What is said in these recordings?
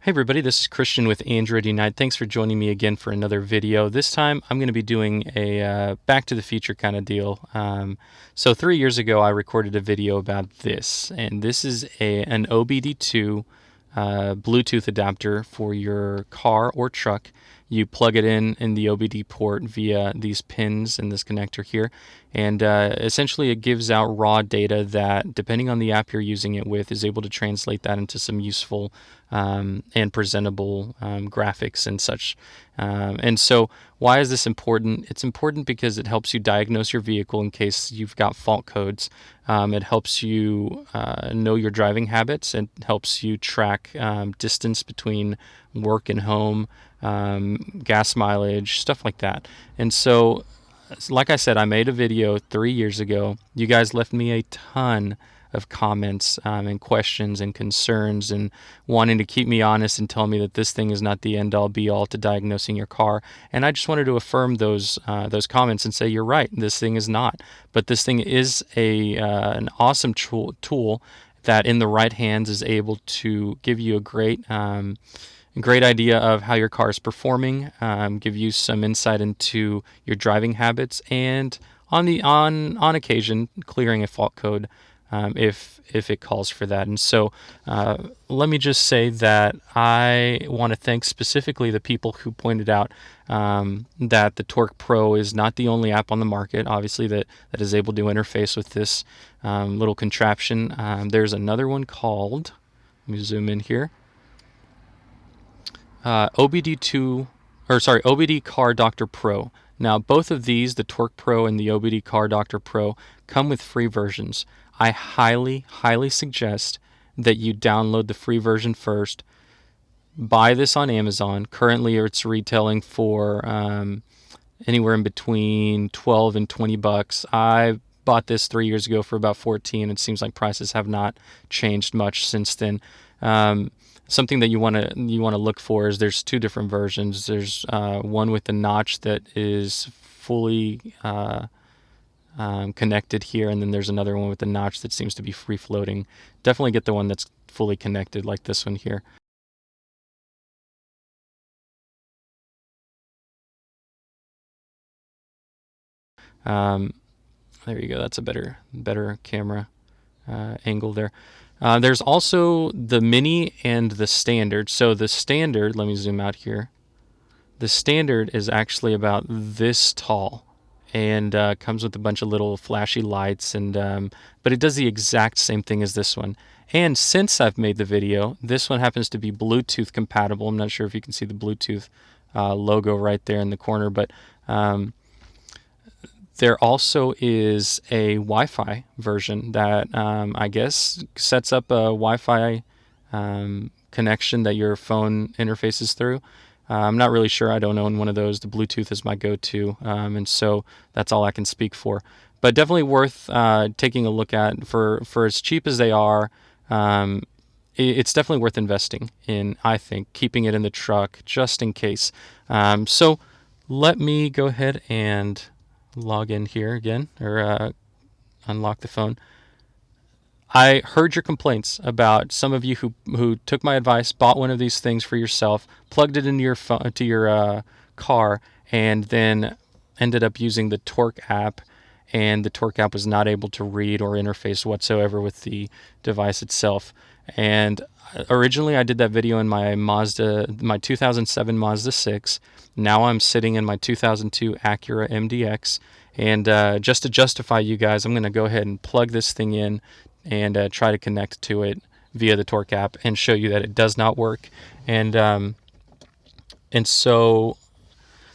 Hey everybody, this is Christian with Android Unite. Thanks for joining me again for another video. This time I'm going to be doing a Back to the Future kind of deal. So 3 years ago I recorded a video about this, and this is an OBD2 Bluetooth adapter for your car or truck. You plug it in the OBD port via these pins and this connector here, and essentially it gives out raw data that, depending on the app you're using it with, is able to translate that into some useful and presentable graphics and such. And so why is this important? It's important because it helps you diagnose your vehicle in case you've got fault codes. It helps you know your driving habits. It helps you track distance between work and home, gas mileage, stuff like that. And so, like I said, I made a video 3 years ago. You guys left me a ton of comments and questions and concerns and wanting to keep me honest and tell me that this thing is not the end-all be-all to diagnosing your car. And I just wanted to affirm those comments and say, you're right, this thing is not. But this thing is an awesome tool that, in the right hands, is able to give you a great idea of how your car is performing, give you some insight into your driving habits, and on occasion clearing a fault code if it calls for that. And so let me just say that I want to thank specifically the people who pointed out that the Torque Pro is not the only app on the market, obviously, that is able to interface with this little contraption. There's another one called, let me zoom in here, OBD Car Doctor Pro. Now, both of these, the Torque Pro and the OBD Car Doctor Pro, come with free versions. I highly suggest that you download the free version first. Buy this on Amazon. Currently, it's retailing for anywhere in between 12 and 20 bucks. I bought this 3 years ago for about 14. It seems like prices have not changed much since then. Something that you want to look for is there's two different versions. There's one with the notch that is fully connected here, and then there's another one with the notch that seems to be free floating. Definitely get the one that's fully connected, like this one here. There you go. That's a better camera angle there. There's also the mini and the standard. So the standard, let me zoom out here. The standard is actually about this tall, and comes with a bunch of little flashy lights, and but it does the exact same thing as this one. And since I've made the video, this one happens to be Bluetooth compatible. I'm not sure if you can see the Bluetooth logo right there in the corner, but there also is a Wi-Fi version that I guess sets up a Wi-Fi connection that your phone interfaces through. I'm not really sure. I don't own one of those. The Bluetooth is my go-to, and so that's all I can speak for. But definitely worth taking a look at. For as cheap as they are, it's definitely worth investing in, I think, keeping it in the truck just in case. So let me go ahead and log in here again, or unlock the phone. I heard your complaints about some of you who took my advice, bought one of these things for yourself, plugged it into your phone, to your car, and then ended up using the Torque app, and the Torque app was not able to read or interface whatsoever with the device itself. And originally I did that video in my 2007 Mazda 6. Now I'm sitting in my 2002 Acura MDX, and just to justify you guys, I'm going to go ahead and plug this thing in and try to connect to it via the Torque app and show you that it does not work. And so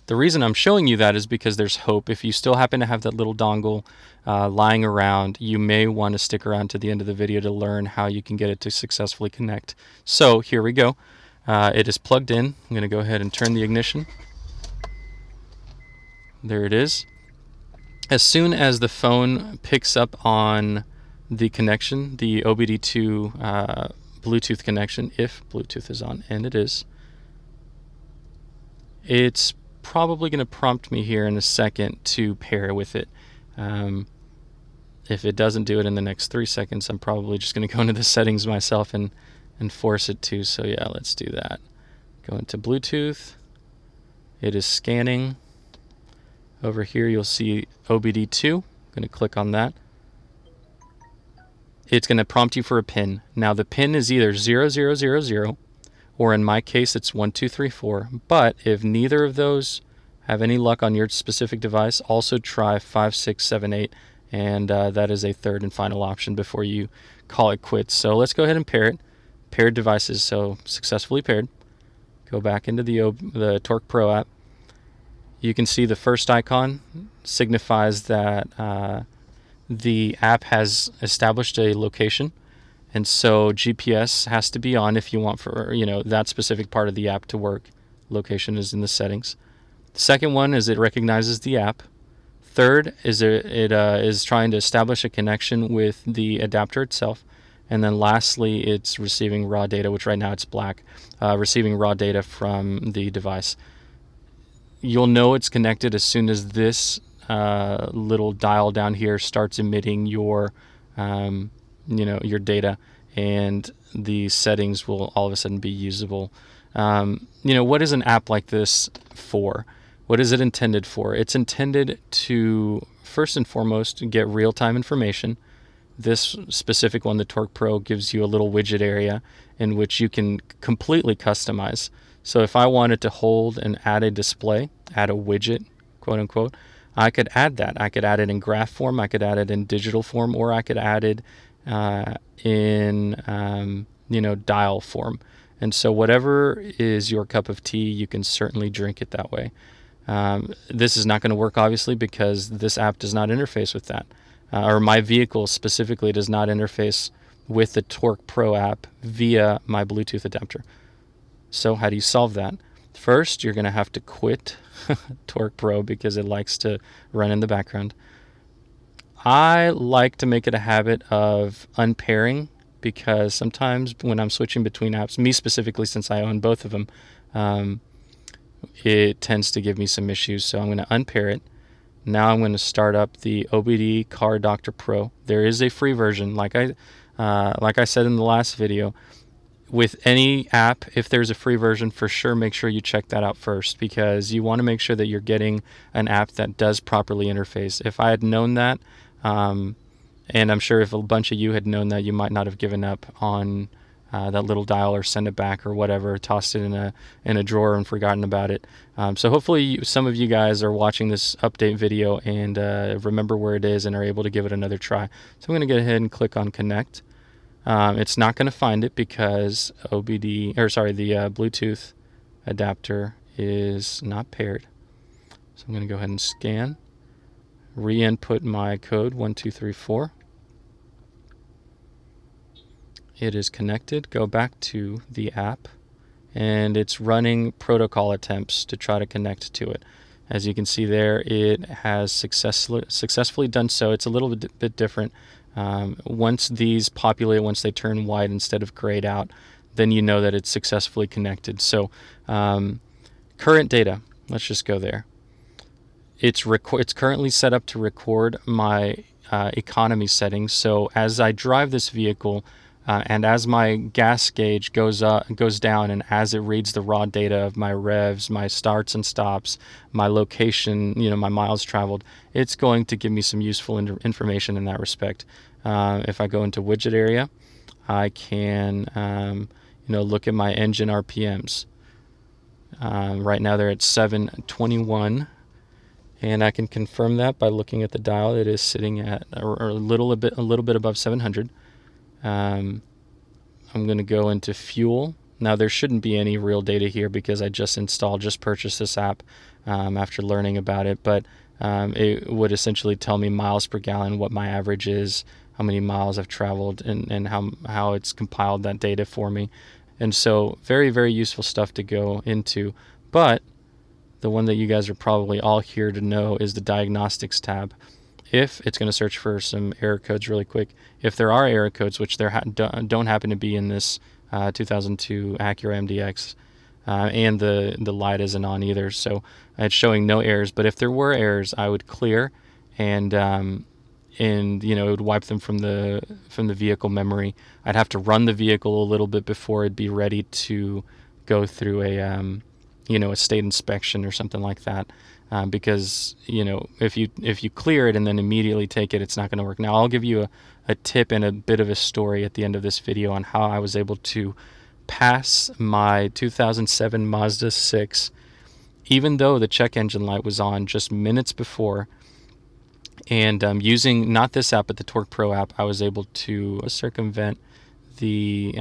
the reason I'm showing you that is because there's hope. If you still happen to have that little dongle lying around, you may want to stick around to the end of the video to learn how you can get it to successfully connect. So here we go. It is plugged in. I'm going to go ahead and turn the ignition. There it is. As soon as the phone picks up on the connection, the OBD2 Bluetooth connection, if Bluetooth is on, and it is, it's probably going to prompt me here in a second to pair with it. If it doesn't do it in the next 3 seconds, I'm probably just going to go into the settings myself and and force it to. So yeah, let's do that. Go into Bluetooth. It is scanning. Over here you'll see OBD2. I'm going to click on that. It's going to prompt you for a pin. Now the pin is either 0000, or in my case it's 1234. But if neither of those have any luck on your specific device, also try 5678, and that is a third and final option before you call it quits. So let's go ahead and pair it. Paired devices, so successfully paired. Go back into the Torque Pro app. You can see the first icon signifies that the app has established a location, and so GPS has to be on if you want for that specific part of the app to work. Location is in the settings. The second one is it recognizes the app. Third is it is trying to establish a connection with the adapter itself. And then lastly, it's receiving raw data, which right now it's black, receiving raw data from the device. You'll know it's connected as soon as this little dial down here starts emitting your data, and the settings will all of a sudden be usable. What is an app like this for? What is it intended for? It's intended to, first and foremost, get real-time information. This specific one, the Torque Pro, gives you a little widget area in which you can completely customize. So if I wanted to hold and add a display, add a widget, quote unquote, I could add that. I could add it in graph form, I could add it in digital form, or I could add it in dial form. And so whatever is your cup of tea, you can certainly drink it that way. This is not going to work, obviously, because this app does not interface with that. Or my vehicle specifically does not interface with the Torque Pro app via my Bluetooth adapter. So how do you solve that? First, you're going to have to quit Torque Pro because it likes to run in the background. I like to make it a habit of unpairing, because sometimes when I'm switching between apps, me specifically since I own both of them, it tends to give me some issues. So I'm going to unpair it. Now I'm going to start up the OBD Car Doctor Pro. There is a free version, like I said in the last video. With any app, if there's a free version, for sure make sure you check that out first, because you want to make sure that you're getting an app that does properly interface. If I had known that, and I'm sure if a bunch of you had known that, you might not have given up on that little dial or send it back or whatever, tossed it in a drawer and forgotten about it. So hopefully some of you guys are watching this update video and remember where it is and are able to give it another try. So I'm going to go ahead and click on connect. It's not going to find it because the Bluetooth adapter is not paired. So I'm going to go ahead and scan, re-input my code 1234. It is connected. Go back to the app, and it's running protocol attempts to try to connect to it. As you can see there, it has successfully done so. It's a little bit different. Once these populate, once they turn white instead of grayed out, then you know that it's successfully connected. So current data, let's just go there. It's currently set up to record my economy settings. So as I drive this vehicle, and as my gas gauge goes down, and as it reads the raw data of my revs, my starts and stops, my location, my miles traveled, it's going to give me some useful information in that respect. If I go into widget area, I can look at my engine RPMs. Right now they're at 721, and I can confirm that by looking at the dial. It is sitting at a little bit above 700. I'm going to go into fuel. Now there shouldn't be any real data here because I just purchased this app after learning about it, but it would essentially tell me miles per gallon, what my average is, how many miles I've traveled, and how it's compiled that data for me. And so very, very useful stuff to go into. But the one that you guys are probably all here to know is the Diagnostics tab. If it's going to search for some error codes really quick, if there are error codes, which there don't happen to be in this 2002 Acura MDX, and the light isn't on either, so it's showing no errors. But if there were errors, I would clear, and and it would wipe them from the vehicle memory. I'd have to run the vehicle a little bit before it'd be ready to go through a state inspection or something like that. Because if you clear it and then immediately take it, it's not going to work. Now I'll give you a tip and a bit of a story at the end of this video on how I was able to pass my 2007 Mazda 6, even though the check engine light was on just minutes before. And using not this app but the Torque Pro app, I was able to circumvent the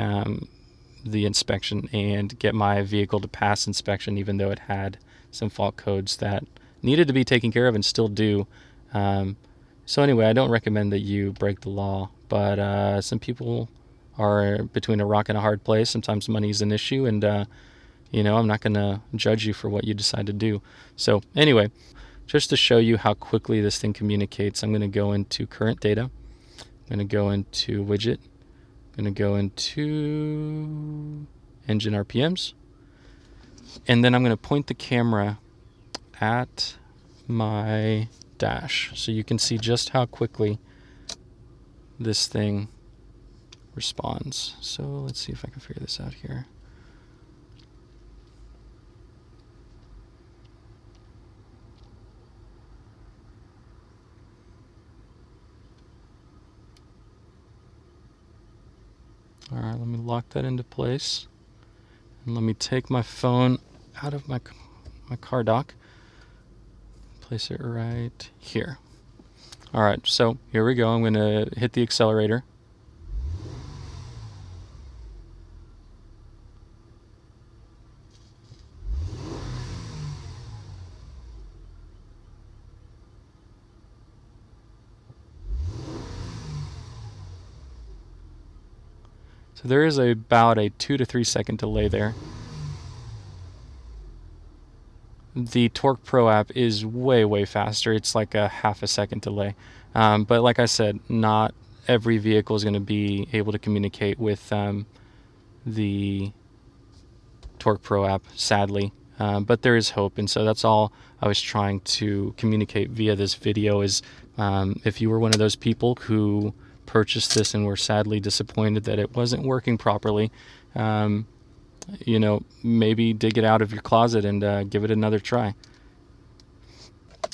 inspection and get my vehicle to pass inspection, even though it had some fault codes that needed to be taken care of and still do. So anyway, I don't recommend that you break the law, but some people are between a rock and a hard place. Sometimes money is an issue, and I'm not going to judge you for what you decide to do. So anyway, just to show you how quickly this thing communicates, I'm going to go into current data. I'm going to go into widget. I'm going to go into engine RPMs. And then I'm going to point the camera at my dash so you can see just how quickly this thing responds. So let's see if I can figure this out here. All right, let me lock that into place. And let me take my phone out of my car dock. Place it right here. All right, so here we go. I'm going to hit the accelerator. So there is about a 2 to 3 second delay there. The Torque Pro app is way faster. It's like a half a second delay. But like I said, not every vehicle is going to be able to communicate with the Torque Pro app, sadly. But there is hope, and so that's all I was trying to communicate via this video is if you were one of those people who purchased this and were sadly disappointed that it wasn't working properly, maybe dig it out of your closet and give it another try.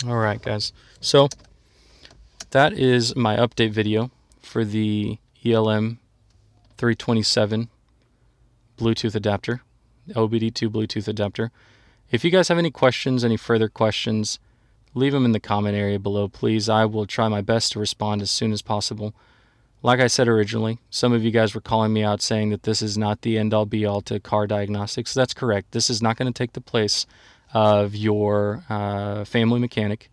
All right, guys. So that is my update video for the ELM 327 Bluetooth adapter, OBD2 Bluetooth adapter. If you guys have any questions, any further questions, leave them in the comment area below, please. I will try my best to respond as soon as possible. Like I said originally, some of you guys were calling me out saying that this is not the end-all be-all to car diagnostics. That's correct. This is not going to take the place of your family mechanic.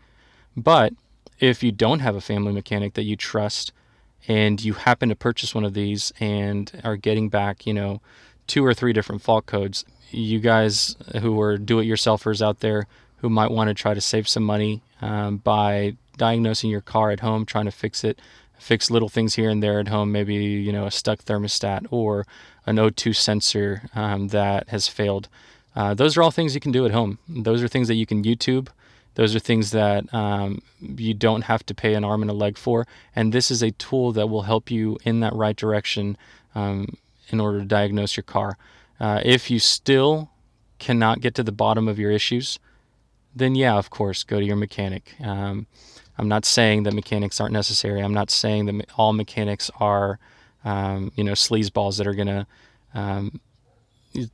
But if you don't have a family mechanic that you trust and you happen to purchase one of these and are getting back, 2 or 3 different fault codes, you guys who are do-it-yourselfers out there who might want to try to save some money by diagnosing your car at home, trying to fix little things here and there at home, maybe a stuck thermostat or an O2 sensor that has failed. Those are all things you can do at home. Those are things that you can YouTube. Those are things that you don't have to pay an arm and a leg for, and this is a tool that will help you in that right direction in order to diagnose your car. If you still cannot get to the bottom of your issues, then yeah, of course, go to your mechanic. I'm not saying that mechanics aren't necessary. I'm not saying that all mechanics are, sleazeballs that are going to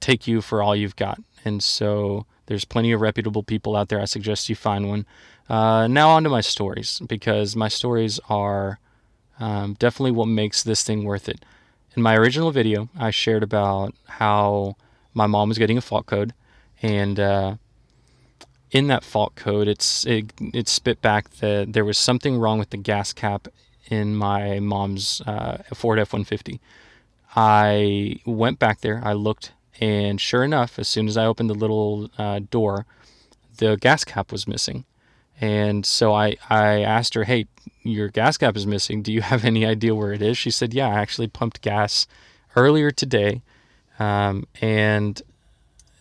take you for all you've got. And so there's plenty of reputable people out there. I suggest you find one. Now on to my stories, because my stories are definitely what makes this thing worth it. In my original video, I shared about how my mom was getting a fault code, and in that fault code, it spit back that there was something wrong with the gas cap in my mom's Ford F-150. I went back there, I looked, and sure enough, as soon as I opened the little door, the gas cap was missing. And so I asked her, hey, your gas cap is missing. Do you have any idea where it is? She said, yeah, I actually pumped gas earlier today, and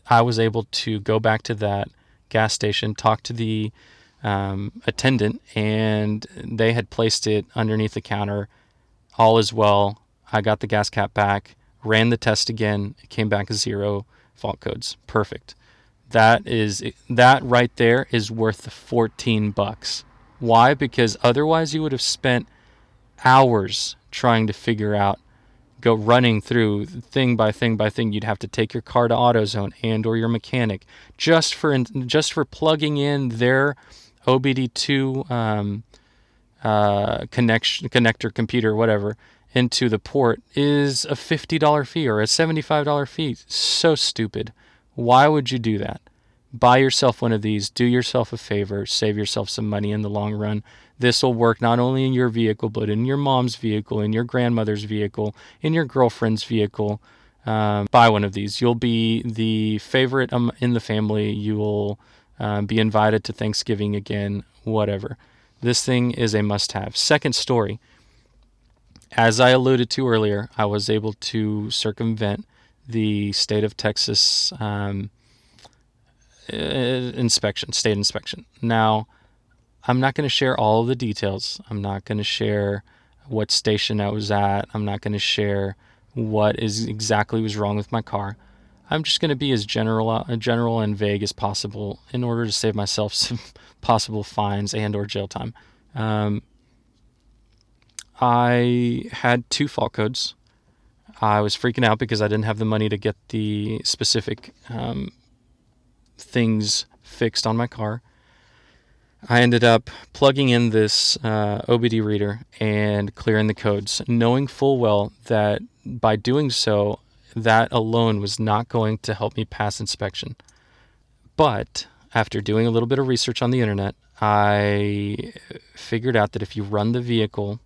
I was able to go back to that gas station, talk to the attendant, and they had placed it underneath the counter. All is well. I got the gas cap back, ran the test again. It came back 0 fault codes. Perfect. That right there is worth the $14. Why? Because otherwise you would have spent hours trying to figure out, go running through thing by thing by thing. You'd have to take your car to AutoZone and or your mechanic just for plugging in their OBD2 connector computer, whatever, into the port is a $50 fee or a $75 fee. So stupid. Why would you do that? Buy yourself one of these. Do yourself a favor. Save yourself some money in the long run. This will work not only in your vehicle, but in your mom's vehicle, in your grandmother's vehicle, in your girlfriend's vehicle. Buy one of these. You'll be the favorite in the family. You will be invited to Thanksgiving again, whatever. This thing is a must-have. Second story. As I alluded to earlier, I was able to circumvent the state of Texas state inspection. Now, I'm not going to share all of the details. I'm not going to share what station I was at. I'm not going to share what exactly was wrong with my car. I'm just going to be as general and vague as possible in order to save myself some possible fines and or jail time. I had 2 fault codes. I was freaking out because I didn't have the money to get the specific things fixed on my car. I ended up plugging in this OBD reader and clearing the codes, knowing full well that by doing so, that alone was not going to help me pass inspection. But after doing a little bit of research on the internet, I figured out that if you run the vehicle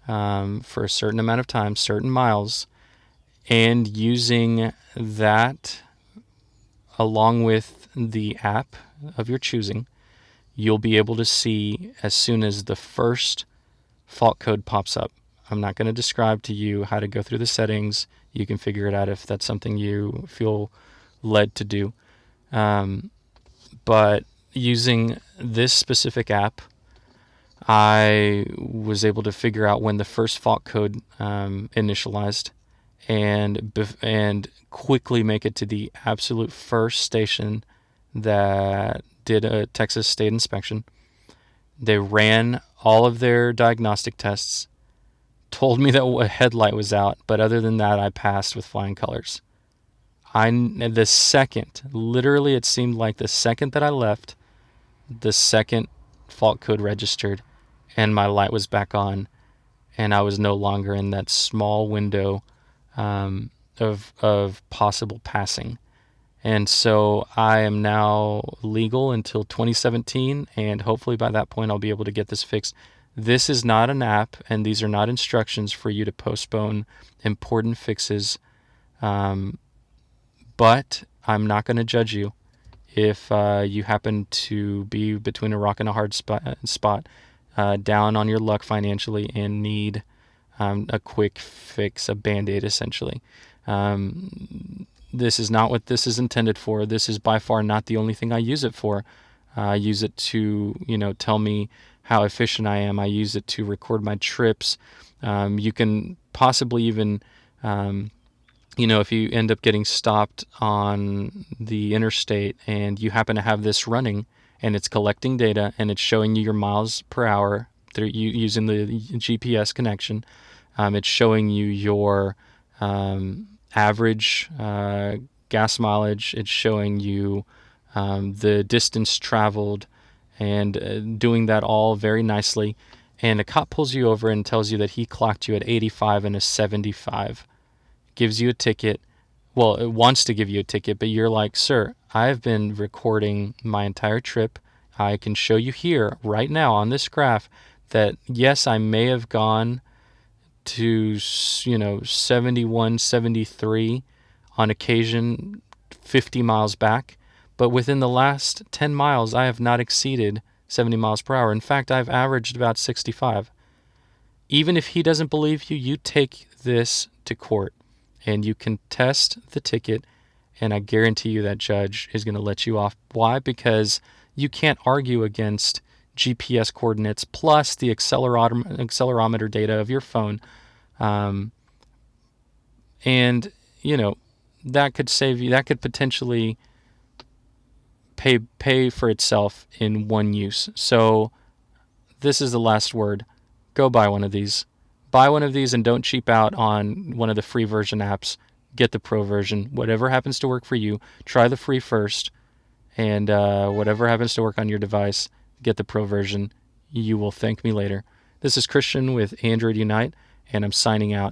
for a certain amount of time, certain miles, and using that along with the app of your choosing, you'll be able to see as soon as the first fault code pops up. I'm not going to describe to you how to go through the settings. You can figure it out if that's something you feel led to do. But using this specific app, I was able to figure out when the first fault code initialized and quickly make it to the absolute first station that did a Texas state inspection. They ran all of their diagnostic tests, told me that a headlight was out, but other than that, I passed with flying colors. The second, literally it seemed like the second that I left, the second fault code registered and my light was back on, and I was no longer in that small window of possible passing. And so I am now legal until 2017, and hopefully by that point I'll be able to get this fixed. This is not an app, and these are not instructions for you to postpone important fixes. But I'm not going to judge you if you happen to be between a rock and a hard spot, down on your luck financially, and need a quick fix, a Band-Aid essentially. This is not what this is intended for. This is by far not the only thing I use it for. I use it to, tell me how efficient I am. I use it to record my trips. You can possibly even, if you end up getting stopped on the interstate and you happen to have this running and it's collecting data and it's showing you your miles per hour through using the GPS connection, it's showing you your average gas mileage. It's showing you the distance traveled, and doing that all very nicely. And a cop pulls you over and tells you that he clocked you at 85 and a 75. Gives you a ticket. Well, it wants to give you a ticket, but you're like, sir, I've been recording my entire trip. I can show you here right now on this graph that, yes, I may have gone to 71, 73 on occasion, 50 miles back, but within the last 10 miles I have not exceeded 70 miles per hour. In fact, I've averaged about 65. Even if he doesn't believe you, you take this to court and you contest the ticket, and I guarantee you that judge is going to let you off. Why? Because you can't argue against GPS coordinates plus the accelerometer data of your phone. And, that could save you, that could potentially pay for itself in one use. So this is the last word. Go buy one of these. Buy one of these and don't cheap out on one of the free version apps. Get the pro version. Whatever happens to work for you, try the free first. And whatever happens to work on your device, get the pro version. You will thank me later. This is Christian with Android Unite, and I'm signing out.